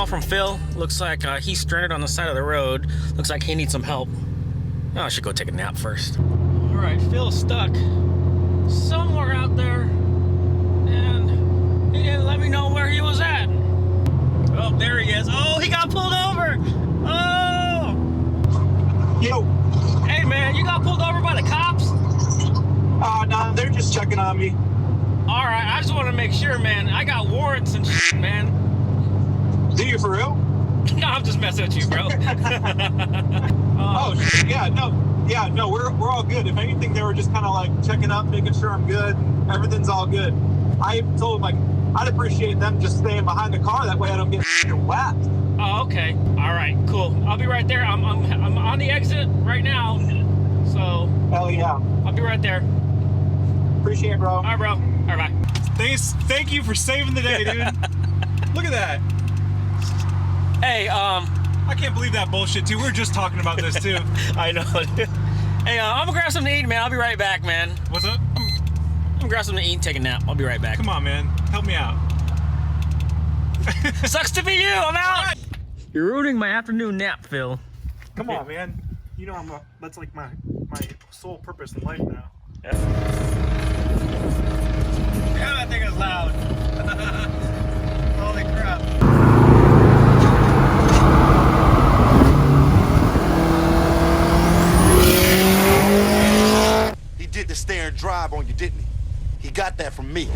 call from Phil. Looks like he's stranded on the side of the road. Looks like he needs some help. Oh, I should go take a nap first. All right, Phil's stuck somewhere out there, and he didn't let me know where he was at. Oh, there he is. Oh, he got pulled over. Oh. Yo. Hey, man, you got pulled over by the cops? No, they're just checking on me. All right, I just want to make sure, man. I got warrants and shit, man. Do you for real? No, I'm just messing with you, bro. Oh, shit, yeah, no, we're all good. If anything, they were just kind of like checking up, making sure I'm good. Everything's all good. I told them, like, I'd appreciate them just staying behind the car. That way I don't get whacked. Oh, okay. All right, cool. I'll be right there. I'm on the exit right now. So. Hell yeah. I'll be right there. Appreciate it, bro. All right, bro. All right, bye. Thank you for saving the day, dude. Look at that. Hey, I can't believe that bullshit, too. We were just talking about this, too. I know. Hey, I'm gonna grab something to eat, man. I'll be right back, man. What's up? I'm gonna grab something to eat and take a nap. I'll be right back. Come on, man. Help me out. Sucks to be you. I'm out. You're ruining my afternoon nap, Phil. Come on, man. You know that's like my sole purpose in life now. Yeah, that thing is loud. Holy crap. He did the stare and drive on you, didn't he? He got that from me.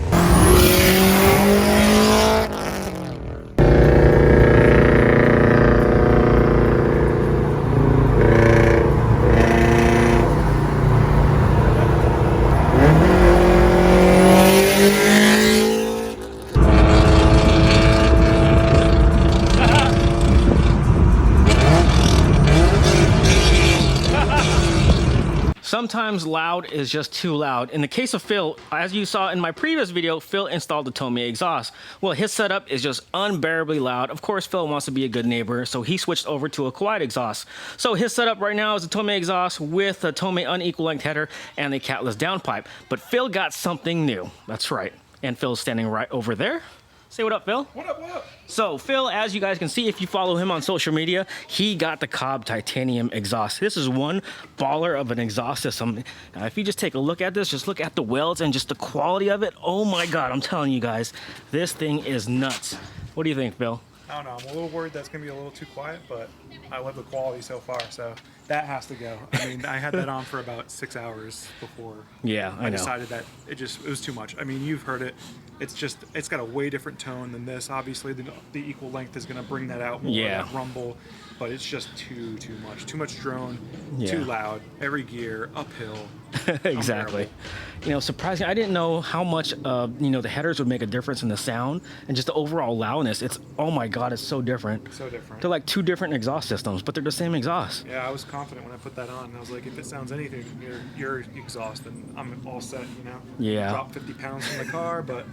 Sometimes loud is just too loud. In the case of Phil, as you saw in my previous video, Phil installed the Tomei exhaust. Well, his setup is just unbearably loud. Of course, Phil wants to be a good neighbor, so he switched over to a quiet exhaust. So his setup right now is a Tomei exhaust with a Tomei unequal length header and a Catless downpipe. But Phil got something new. That's right. And Phil's standing right over there. Say what up, Phil. What up, what up? So Phil, as you guys can see, if you follow him on social media, he got the Cobb titanium exhaust. This is one baller of an exhaust system. If you just take a look at this, just look at the welds and just the quality of it. Oh my God, I'm telling you guys, this thing is nuts. What do you think, Phil? I don't know. I'm a little worried that's going to be a little too quiet, but I love the quality so far, so that has to go. I mean, I had that on for about 6 hours before I decided that it was too much. I mean, you've heard it. It's got a way different tone than this. Obviously, the equal length is going to bring that out more, that rumble, but it's just too much. Too much drone, too loud, every gear, uphill. Exactly. You know, surprisingly, I didn't know how much, the headers would make a difference in the sound and just the overall loudness. Oh my God, it's so different. So different. They're like two different exhaust systems, but they're the same exhaust. Yeah, I was confident when I put that on. I was like, if it sounds anything near your exhaust, then I'm all set, you know? Yeah. Drop 50 pounds from the car, but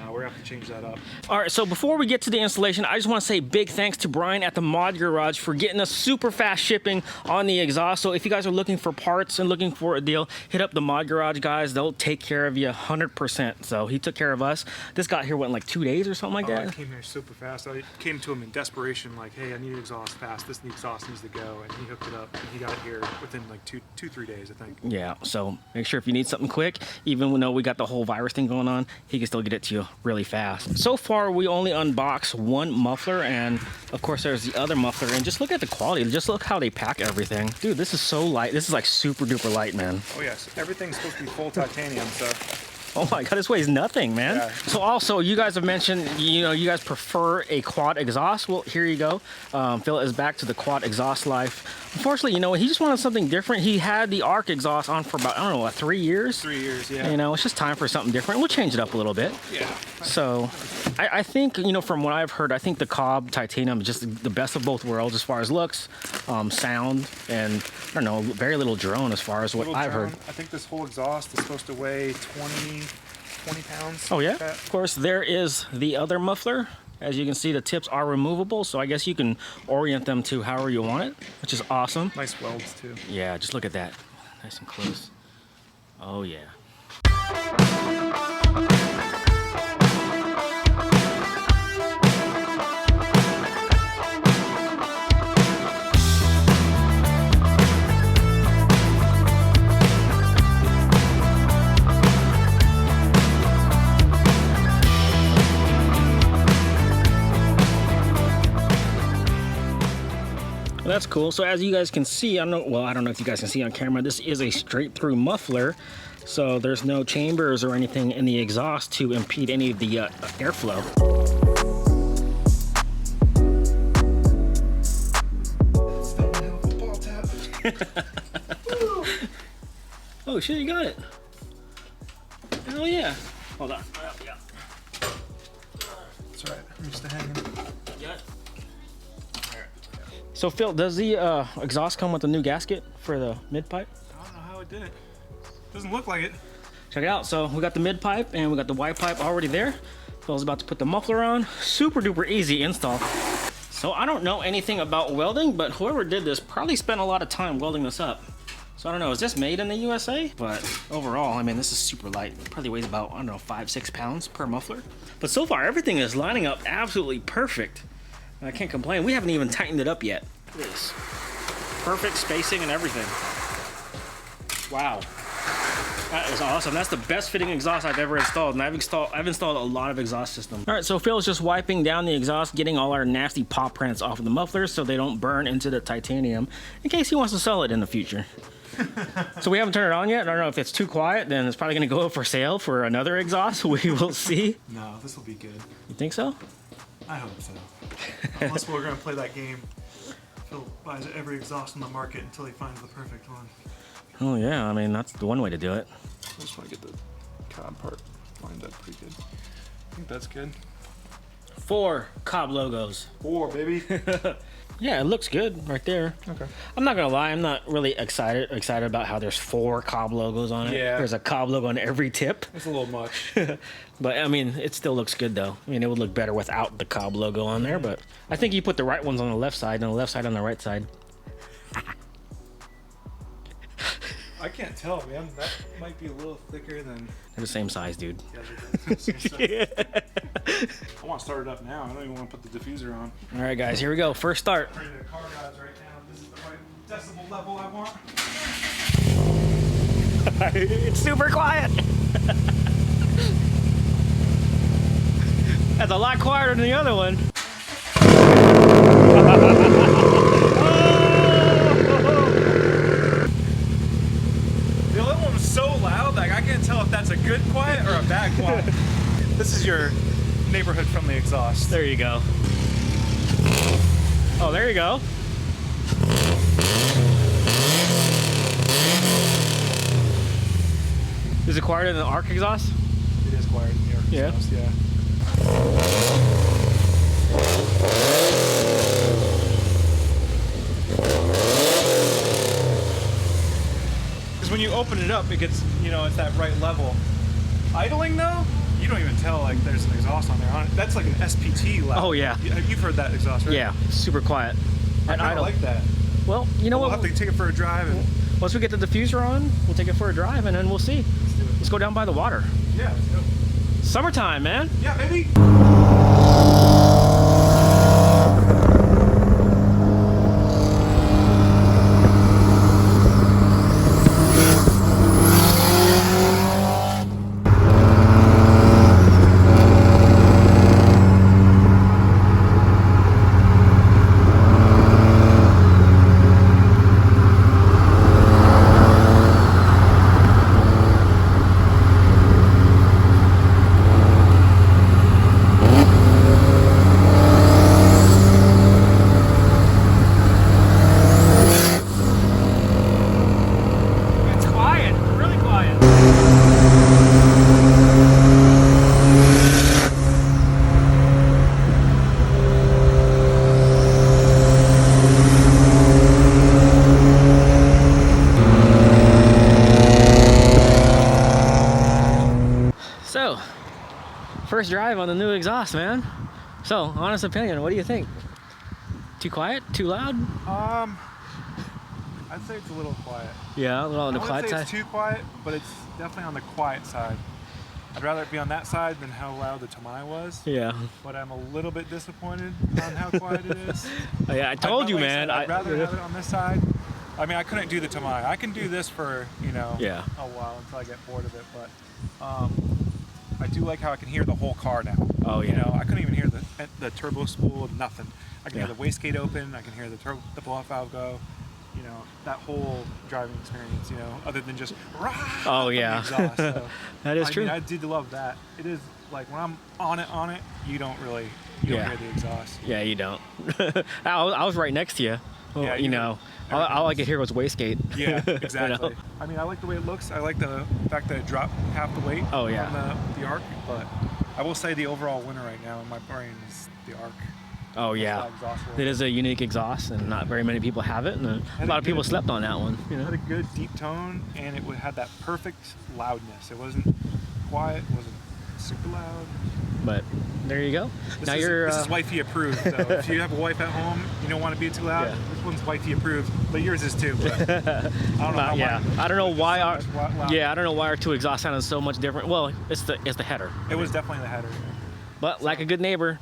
no, we're going to have to change that up. All right, so before we get to the installation, I just want to say big thanks to Brian at the Mod Garage for getting us super fast shipping on the exhaust. So if you guys are looking for parts and looking for a deal, hit up the Mod Garage guys. They'll take care of you 100%. So he took care of us. This got here, what, in like 2 days or something like that? I came here super fast. I came to him in desperation, like, hey, I need exhaust fast. This exhaust needs to go. And he hooked it up, and he got it here within like 3 days, I think. Yeah, so make sure if you need something quick, even though we got the whole virus thing going on, he can still get it to you really fast. So far, we only unboxed one muffler, and of course, there's the other muffler. And just look at the quality. Just look how they pack everything. Dude, this is so light. This is like super duper light, man. Oh, yes. Everything's supposed to be full titanium, so... Oh my God, this weighs nothing, man. Yeah. So also, you guys have mentioned, you guys prefer a quad exhaust. Well, here you go. Phil is back to the quad exhaust life. Unfortunately, he just wanted something different. He had the Wrx exhaust on for about, I don't know, 3 years? 3 years, yeah. It's just time for something different. We'll change it up a little bit. Yeah. So, I think, from what I've heard, I think the Cobb titanium is just the best of both worlds as far as looks, sound, and, I don't know, very little drone as far as what I've heard. I think this whole exhaust is supposed to weigh 20 pounds. Oh, yeah? Like that. Of course, there is the other muffler. As you can see, the tips are removable, so I guess you can orient them to however you want it, which is awesome. Nice welds, too. Yeah, just look at that. Nice and close. Oh, yeah. that's cool. So as you guys can see, I don't know if you guys can see on camera, this is a straight through muffler. So there's no chambers or anything in the exhaust to impede any of the airflow. Oh shit, you got it. Hell yeah. Hold on. Yeah. That's right. I'm used to hanging. Yeah. So Phil, does the exhaust come with a new gasket for the mid pipe? I don't know how it did it. Doesn't look like it. Check it out. So we got the mid pipe and we got the Y pipe already there. Phil's about to put the muffler on. Super duper easy install. So I don't know anything about welding, but whoever did this probably spent a lot of time welding this up. So I don't know, is this made in the USA? But overall, I mean, this is super light. It probably weighs about, I don't know, 5-6 pounds per muffler. But so far, everything is lining up absolutely perfect. I can't complain. We haven't even tightened it up yet. Look at this. Perfect spacing and everything. Wow. That is awesome. That's the best fitting exhaust I've ever installed, and I've installed a lot of exhaust systems. All right, so Phil's just wiping down the exhaust, getting all our nasty paw prints off of the mufflers so they don't burn into the titanium in case he wants to sell it in the future. So we haven't turned it on yet. I don't know if it's too quiet, then it's probably gonna go up for sale for another exhaust. We will see. No, this will be good. You think so? I hope so. Unless we're gonna play that game. Phil buys every exhaust on the market until he finds the perfect one. Oh yeah, I mean, that's the one way to do it. I just want to get the Cobb part lined up pretty good. I think that's good. 4 Cobb logos. 4, baby. Yeah, it looks good right there. Okay. I'm not gonna lie, I'm not really excited about how there's 4 Cobb logos on it. Yeah. There's a Cobb logo on every tip. It's a little much. But I mean, it still looks good though. I mean, it would look better without the Cobb logo on there, but I think you put the right ones on the left side and the left side on the right side. I can't tell, man. That might be a little thicker than... They're the same size, dude. Yeah. I want to start it up now. I don't even want to put the diffuser on. All right, guys, here we go. First start. I'm ready to car guys right now. This is the right decibel level I want. It's super quiet. That's a lot quieter than the other one. The other one was so loud, like I can't tell if that's a good quiet or a bad quiet. This is your neighborhood friendly exhaust. There you go. Oh, there you go. Is it quieter than the Arc exhaust? It is quieter than the Arc exhaust, yeah. Because when you open it up, it gets, you know, it's that right level. Idling though, you don't even tell like there's an exhaust on there. That's like an SPT level. Oh yeah. You've heard that exhaust, right? Yeah, super quiet. I kind of like that. Well, you know We'll what? have to take it for a drive. And... Once we get the diffuser on, we'll take it for a drive and then we'll see. Let's do it. Let's go down by the water. Yeah, let's go. Summertime, man. Yeah, baby. So, first drive on the new exhaust, man. So, honest opinion, what do you think? Too quiet? Too loud? I'd say it's a little quiet. Yeah, a little on the quiet I side. wouldn't say it's too quiet, but it's definitely on the quiet side. I'd rather it be on that side than how loud the Tomei was. Yeah. But I'm a little bit disappointed on how quiet it is. Oh, yeah, I told you, man. I'd rather have it on this side. I mean, I couldn't do the Tomei. I can do this for, you know, Yeah. a while until I get bored of it. But I do like how I can hear the whole car now. Oh, yeah. You know, I couldn't even hear the turbo spool, nothing. I can hear the wastegate open. I can hear the blow-off valve go. You know, that whole driving experience, you know, other than just oh yeah, exhaust, so, that is true. I did love that. It is like when I'm on it, you don't really don't hear the exhaust. Yeah, you don't. I was right next to you. Well, Yeah, you know, all I could hear was wastegate. Yeah, exactly. You know? I mean, I like the way it looks. I like the fact that it dropped half the weight on the Arc, but I will say the overall winner right now in my brain is the Arc. Oh yeah, it is a unique exhaust, and not very many people have it, and a lot of people slept on that one. You know? It had a good deep tone, and it had that perfect loudness. It wasn't quiet, it wasn't super loud. But there you go. This is wifey approved. So if you have a wife at home, you don't want to be too loud. Yeah. This one's wifey approved, but yours is too. But I don't know. I don't know why I don't know why our two exhaust sounded so much different. Well, it's the header. It was definitely the header. But like a good neighbor.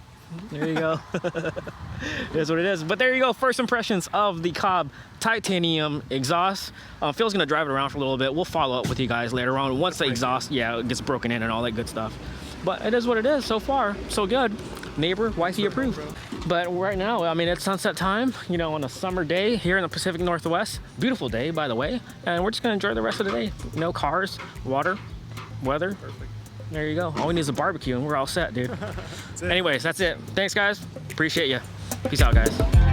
There you go. It is what it is. But there you go. First impressions of the Cobb titanium exhaust. Phil's gonna drive it around for a little bit. We'll follow up with you guys later on once the exhaust, gets broken in and all that good stuff. But it is what it is. So far, so good. Neighbor, wifey approved. But right now, I mean, it's sunset time. You know, on a summer day here in the Pacific Northwest. Beautiful day, by the way. And we're just gonna enjoy the rest of the day. No cars, water, weather. Perfect. There you go. All we need is a barbecue and we're all set, dude. Anyways, that's it. Thanks, guys. Appreciate you. Peace out, guys.